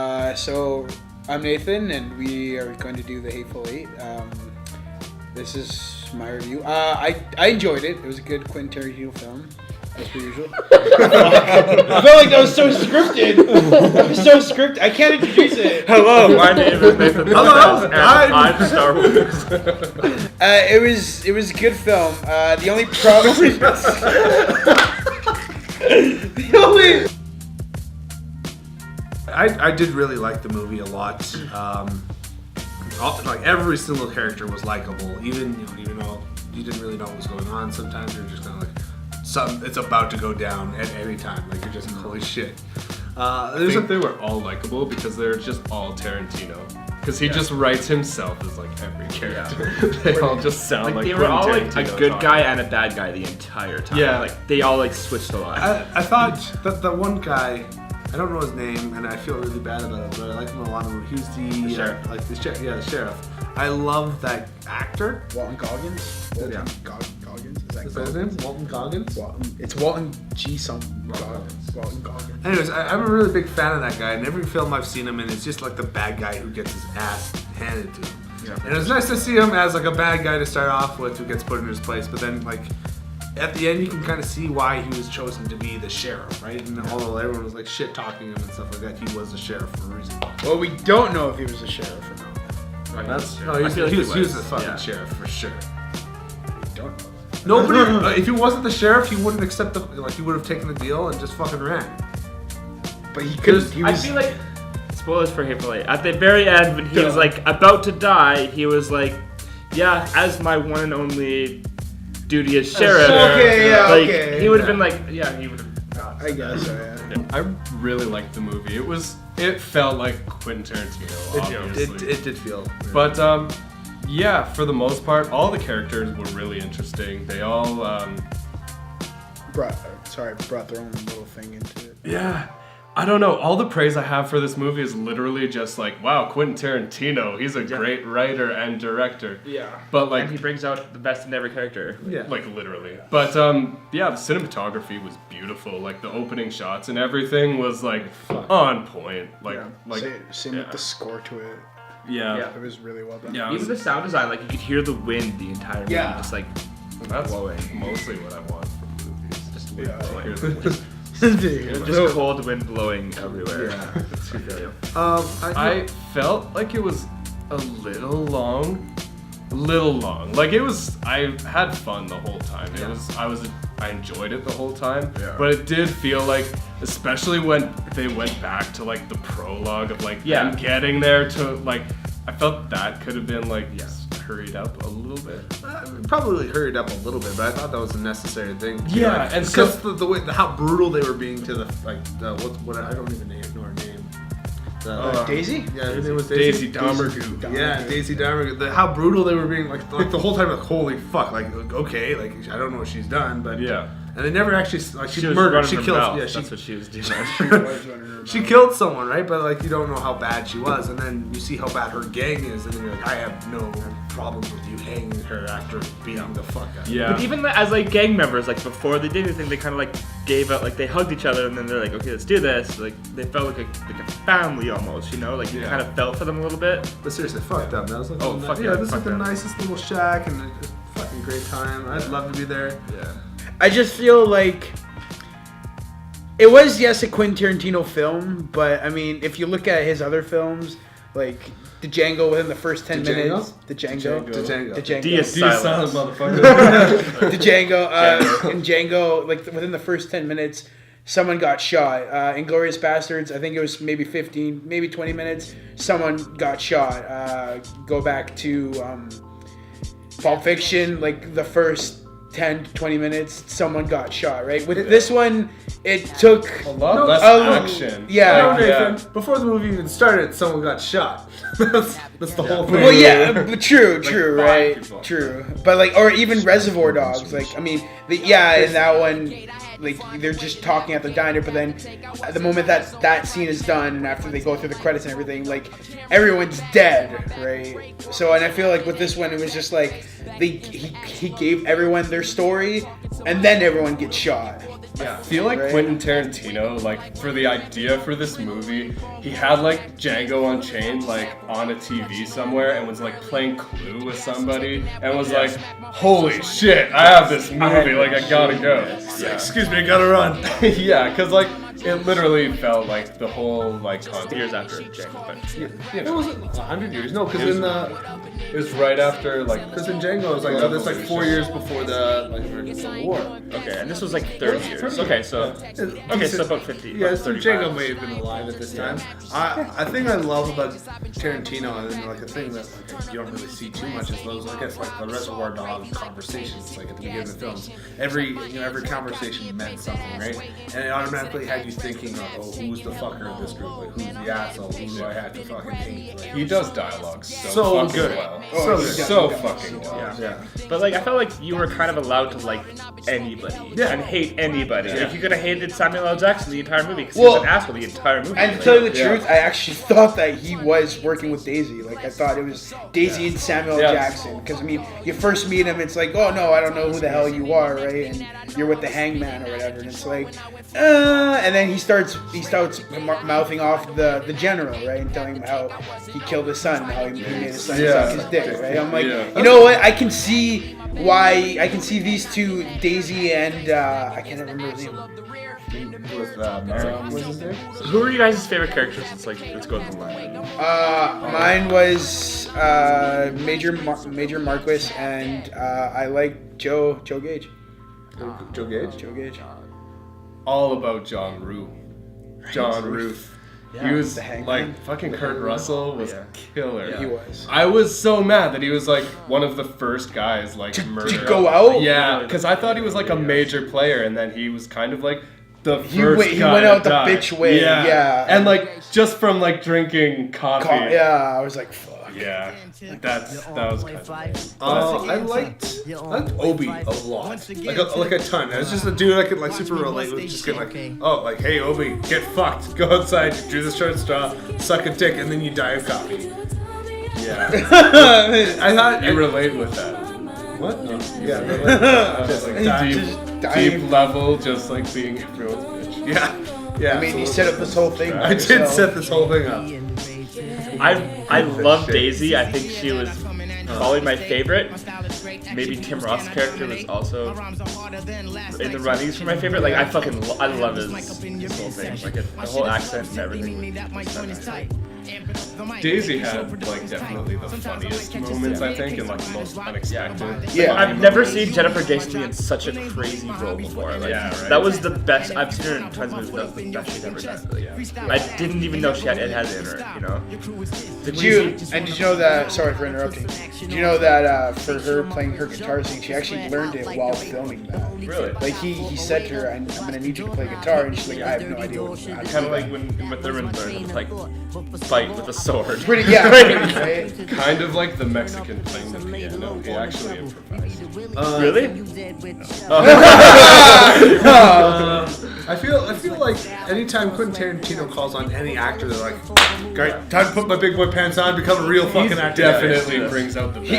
So I'm Nathan, and we are going to do the Hateful Eight. This is my review. I enjoyed it. It was a good Quentin Tarantino film, as per usual. I felt like that was so scripted. That was so scripted. I can't introduce it. Hello, my name is Nathan. Hello, and I'm Star Wars. It was a good film. The only problem. the only. I did really like the movie a lot. Like every single character was likable, even though you didn't really know what was going on. Sometimes you're just kind of like, it's about to go down at any time. Like you're just holy shit. I think they were all likable because they're just all Tarantino. Because he just writes himself as like every character. Yeah. They all just sound like they were all like Tarantino a good talking. guy and a bad guy the entire time. Yeah. Like they all like switched a lot. I thought that the one guy, I don't know his name, and I feel really bad about it, but I like him a lot. He was the sheriff. The sheriff. I love that actor. Walton Goggins. Goggins. Is that his name? Walton Goggins? It's Walton G. something. Walton Goggins. Anyways, I'm a really big fan of that guy, and every film I've seen him in, it's just like the bad guy who gets his ass handed to him. Yeah. And it's nice to see him as like a bad guy to start off with, who gets put in his place, but then like at the end you can kind of see why he was chosen to be the sheriff, right? And although everyone was like shit talking him and stuff like that, he was the sheriff for a reason. Well, we don't know if he was a sheriff or not. He was the fucking sheriff for sure. We don't know. Nobody. If he wasn't the sheriff, he wouldn't accept he would have taken the deal and just fucking ran. But he could. I feel like spoilers for Hateful Eight. At the very end, when he was like about to die, he was like, "Yeah, as my one and only duty as sheriff." He would have been like, "Yeah, he would have." I guess so. Yeah. I really liked the movie. It felt like Quentin Tarantino, obviously. It did feel. But yeah, for the most part, all the characters were really interesting. They all brought their own little thing into it. Yeah. I don't know. All the praise I have for this movie is literally just like, wow, Quentin Tarantino. He's a great writer and director. Yeah. But like, and he brings out the best in every character. Yeah. Like literally. But yeah, the cinematography was beautiful. Like the opening shots and everything was like on point. Like same with the score to it. Yeah. It was really well done. Yeah. Even the sound design, like you could hear the wind the entire movie, just like that's blowing. mostly what I want from movies. Just wind blowing. Hear the wind. Just cold wind blowing everywhere. Yeah. It's good. I felt like it was a little long. Like it was. I had fun the whole time. I enjoyed it the whole time. Yeah. But it did feel like, especially when they went back to like the prologue of like them getting there to like, I felt that could have been like hurried up a little bit. Probably hurried up a little bit, but I thought that was a necessary thing. Yeah, and because the way how brutal they were being to the what I don't even know her name. Daisy? Yeah, her name was Daisy Domergue. Yeah, Daisy Domergue. How brutal they were being, like the whole time, like holy fuck, like okay, like I don't know what she's done, but yeah. And they never actually she was murdered. She running killed. her mouth. Yeah, that's what she was doing. She killed someone, right? But like you don't know how bad she was, and then you see how bad her gang is, and then you're like, I have no problems with you hanging her after beating the fuck out. Yeah. But even as like gang members, like before they did anything, they kind of like gave up, like they hugged each other, and then they're like, okay, let's do this. Like they felt like a family almost, you know? Like you kind of felt for them a little bit. But seriously, fuck them. That was like, this is the nicest little shack, and just fucking great time. I'd love to be there. Yeah. I just feel like it was, a Quentin Tarantino film, but I mean, if you look at his other films, like the Django within the first 10 minutes, the Django. D is silent, motherfucker. The Django, in Django, like within the first 10 minutes, someone got shot. Inglourious Bastards, I think it was maybe 15, maybe 20 minutes, someone got shot. Go back to Pulp Fiction, like the first 10 to 20 minutes, someone got shot, right? With this one, it took a lot less action. Yeah. No, Nathan, before the movie even started, someone got shot. that's the whole thing. Well, yeah, but true, right? people. True. But like, or even Reservoir Dogs, like, I mean, in that one, like, they're just talking at the diner, but then at the moment that scene is done, and after they go through the credits and everything, like, everyone's dead, right? So, and I feel like with this one, it was just like, he gave everyone their story, and then everyone gets shot. I feel like Quentin Tarantino, like, for the idea for this movie, he had, like, Django Unchained, like, on a TV somewhere and was, like, playing Clue with somebody and was like, holy shit, I have this movie, like, I gotta go. Yeah. Excuse me, I gotta run. Yeah, because, like, it literally felt like the whole, like, concept. Years after Django, but It wasn't 100 years. No, because It was right after, like, because in Django it was like that's like 4 years before the American Civil War. okay, and this was like 30 years. Okay, so about 50. Yeah, about so 35. Django may have been alive at this time. I think I love about Tarantino, and like a thing that like, you don't really see too much is those, I guess, like the Reservoir Dogs conversations, like at the beginning of the films. Every conversation meant something, right? And it automatically had you thinking, like, oh, who's the fucker of this group? Like, who's the asshole? Who do I have to fucking hate? Like, he does dialogue so fucking good. well. So good. So fucking well. yeah. But like, I felt like you were kind of allowed to like anybody and hate anybody. Yeah. If you could have hated Samuel L. Jackson the entire movie because he Well, was an asshole the entire movie. And to tell you the truth, I actually thought that he was working with Daisy. Like, I thought it was Daisy and Samuel Jackson. Because, I mean, you first meet him, it's like, oh no, I don't know who the hell you are, right? And you're with the hangman or whatever. And it's like, and then he starts mouthing off the general, right? And telling him how he killed his son, how he made his son suck his dick, right? I'm like, you know what? I can see these two, Daisy and, I can't remember his name. With what's his name? Who are you guys' favorite characters? Let's go with the line. Mine was Major Marquis, and I like Joe Gage. Joe Gage? Joe Gage. All about John Rue. John Rue. He was like fucking Kurt Russell was killer. Yeah. He was. I was so mad that he was like one of the first guys like murdered. To go out? Yeah, because I thought he was like a major player, and then he was kind of like the first He guy went to out the die. bitch way. Yeah. And like just from like drinking coffee. I was like, fuck. Yeah, that was kind of nice. I liked Obi a lot, like a ton. It was just a dude I could like super relate with. Just get like, oh, like, hey Obi, get fucked, go outside, do the short straw, suck a dick, and then you die of coffee. Yeah, I thought you relate with that. What? No. Yeah, just like deep level, just like being everyone's bitch. Yeah. I mean, he set up this whole thing. I did set this whole thing up. I love Daisy. I think she was probably my favorite. Maybe Tim Roth's character was also in the runnings for my favorite. Like, I love his whole thing. Like, the whole accent and everything. Daisy had like definitely the funniest moments, I think, and like the most unexpected. Yeah. I've never seen Jennifer Jason in such a crazy role before. Like, that was the best. I've seen her in tons of movies. That was the best she'd ever done. I didn't even know she had it in her. You know. Did you know that? Sorry for interrupting. Did you know that for her playing her guitar thing, she actually learned it while filming that? Really? Like he said to her, "I'm gonna need you to play guitar," and she's like, "I have no idea what." Kind of like when Thurman learned to like fight with a sword. Pretty, yeah. Right? Kind of like the Mexican playing the piano. He actually improvised. Really? I feel like anytime Quentin Tarantino calls on any actor, they're like, "Great, time to put my big boy pants on, become a real fucking actor." Definitely brings out the best.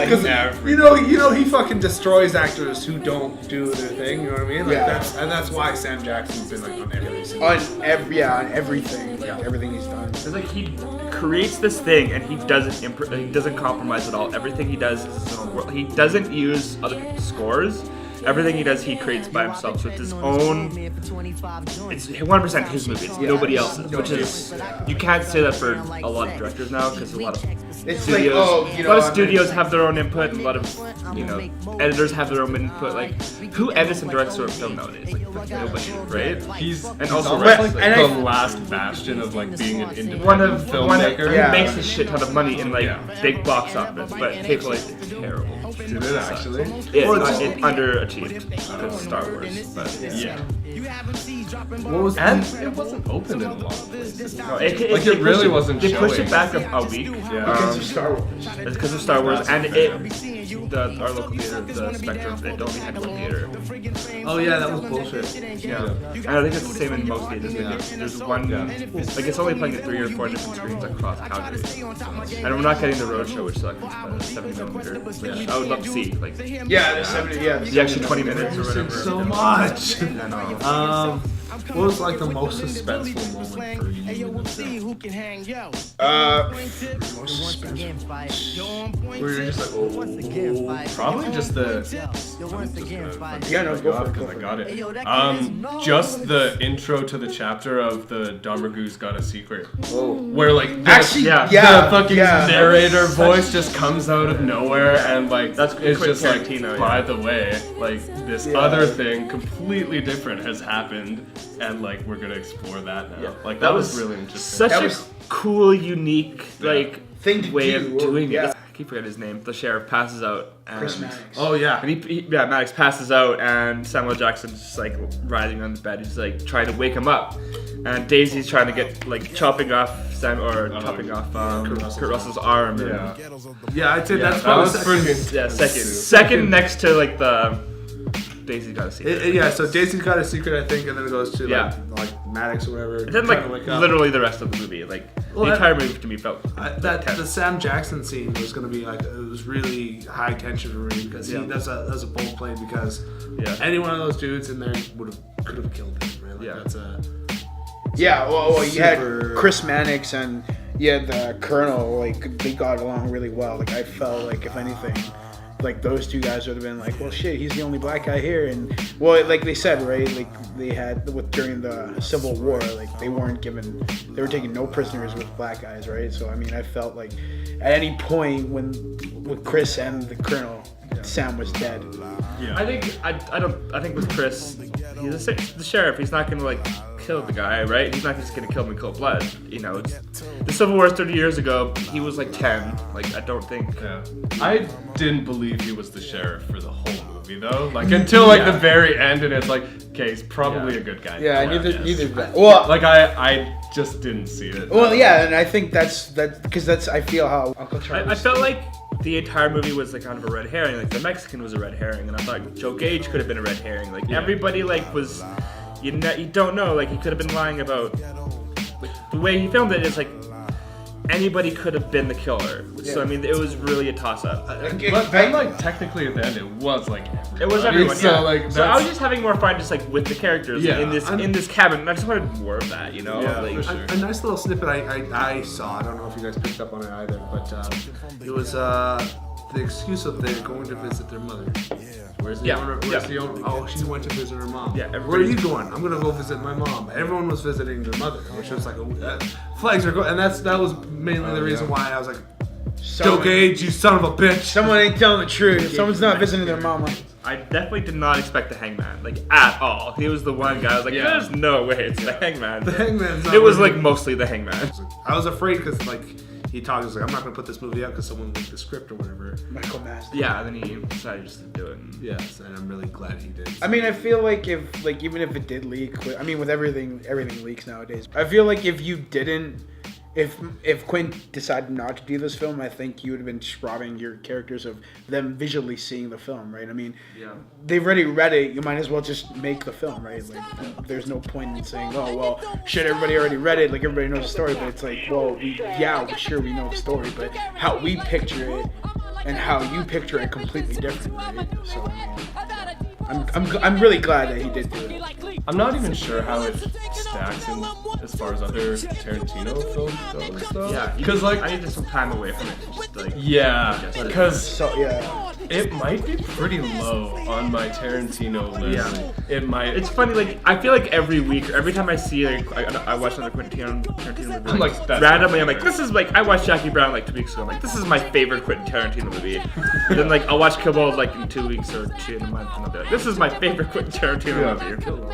Because you know he fucking destroys actors who don't do their thing. You know what I mean? Like that's why Sam Jackson's been like on everything. On everything. Yeah, everything he's done. It's like he creates this thing and he doesn't compromise at all. Everything he does is his own world. He doesn't use other people's scores. Everything he does, he creates by himself. So it's his own. It's 100% his movie. It's nobody else's. Which is, you can't say that for a lot of directors now because a lot of studios, a lot of studios have their own input, and a lot of editors have their own input. Like, who edits and directs short film nowadays? Like, nobody, right? He's also like the last bastion of like being an independent filmmaker. He makes a shit ton of money in like big box office, but Hateful is terrible. Did it actually? It underachieved because of Star Wars, but yeah. And it wasn't open in a lot of places. No, it really wasn't They pushed showing. it back a week. Yeah. Because of Star Wars. It's because of Star Wars, and our local theater, the Spectrum, they don't have a theater. Oh yeah, that was bullshit. Yeah. And I think it's the same in most theaters. There's one, like it's only playing at 3 or 4 different screens across Calgary. And we're not getting the road show, which is like 70mm, which I would love to see. Like, Yeah, there's 70. Yeah, the extra 20 minutes or whatever. So much. What was like the most suspenseful moment for you in the film? Most suspenseful. Where you're just like, oh. Probably just the. Yeah, no, go for it. Because I got it. Just the intro to the chapter of the Darmagoose Got a Secret. Oh. Where like the, Actually, the fucking narrator voice just comes out of nowhere and like That's it's Quentin just like, Tarantino, by the way, like this other thing completely different has happened and like we're gonna explore that now. Like that was really interesting. Such That a was- cool, unique Thing to way do, of doing yeah. it. I keep forgetting his name. The sheriff passes out. And, Chris Maddox. Oh yeah. And Maddox passes out, and Samuel Jackson's just like writhing on the bed. He's like trying to wake him up, and Daisy's trying to get like chopping off Kurt Russell's arm. Yeah. Yeah, I'd say that's That was probably freaking Second next to like the Daisy's Got a Secret. yeah, so Daisy's Got a Secret, I think, and then it goes to Yeah. like Maddox or whatever. And then trying like to wake up. literally the rest of the movie, like Well, the entire movie to me felt The tense. Sam Jackson scene was gonna be like, it was really high tension for me because that's a bold play because any one of those dudes in there could have killed him. Right? Like, that's a Well, you had super- Chris Mannix and you had the Colonel. Like they got along really well. Like I felt like if anything, like those two guys would have been like, well, shit, he's the only black guy here. And well, like they said, right? Like they had during the Civil War, like they were taking no prisoners with black guys, right? So I mean, I felt like at any point with Chris and the Colonel, Sam was dead. Yeah. I think with Chris, he's the sheriff. He's not gonna like kill the guy, right? He's not just gonna kill him in cold blood. You know, the Civil War 30 years ago. He was like 10. Like I don't think. Yeah. I didn't believe he was the sheriff for the whole movie though. Like until like the very end, and it's like, okay, he's probably a good guy. Yeah, now, I neither guess. that. Well, Like I just didn't see it. well, yeah, and I think that's because I feel how Uncle Charlie. I felt like the entire movie was like kind of a red herring. Like the Mexican was a red herring, and I thought Joe Gage could have been a red herring. Like everybody like was, you don't know. Like he could have been lying about. Like, the way he filmed it is like anybody could have been the killer. So I mean, it was really a toss up. But then, like, technically at the end, it was like everybody. It was everyone. So Yeah. like, so I was just having more fun, just like with the characters Yeah. in this cabin. And I just wanted more of that, you know. Yeah, like, for sure. A nice little snippet I saw. I don't know if you guys picked up on it either, but it was the excuse of they're going to visit their mother. Where's the owner? Where's the owner? Oh, she went to visit her mom. Yeah, where are you going? I'm gonna go visit my mom. Everyone was visiting their mother, which was like flags are going, and that was mainly the reason why I was like, Joe Gage, you son of a bitch. Someone ain't telling the truth. Someone's not visiting their mama. I definitely did not expect the Hangman, like at all. He was the one guy. I was like, there's no way it's the Hangman. The Hangman's not It was really- like mostly the Hangman. I was afraid because like he talked, he was like, I'm not gonna put this movie out because someone leaked the script or whatever. Michael Madsen. Yeah, and then he decided just to do it. Yes, and I'm really glad he did. I mean, I feel like even if it did leak, I mean, with everything leaks nowadays. I feel like if you didn't, if Quentin decided not to do this film, I think you would have been robbing your characters of them visually seeing the film, right? I mean, they've already read it. You might as well just make the film, right? Like, there's no point in saying, oh, well, shit, everybody already read it. Like, everybody knows the story. But it's like, well, we know the story, but how we picture it and how you picture it completely different, right? So, I'm really glad that he did do it. I'm not even sure how it stacks in as far as other Tarantino films goes, though. Yeah, because like I needed some time away from it. Just, like, because So yeah, it might be pretty low on my Tarantino list. Yeah. It might. It's funny, like I feel like every week or every time I see like I watch another Quentin Tarantino movie, I'm like, that's randomly my I'm like, this is like I watched Jackie Brown like 2 weeks ago. I'm like, this is my favorite Quentin Tarantino movie. And then like I'll watch Kill Bill like in 2 weeks or 2 in a month, and I'll be like, this is my favorite Quentin Tarantino movie. Kill Bill.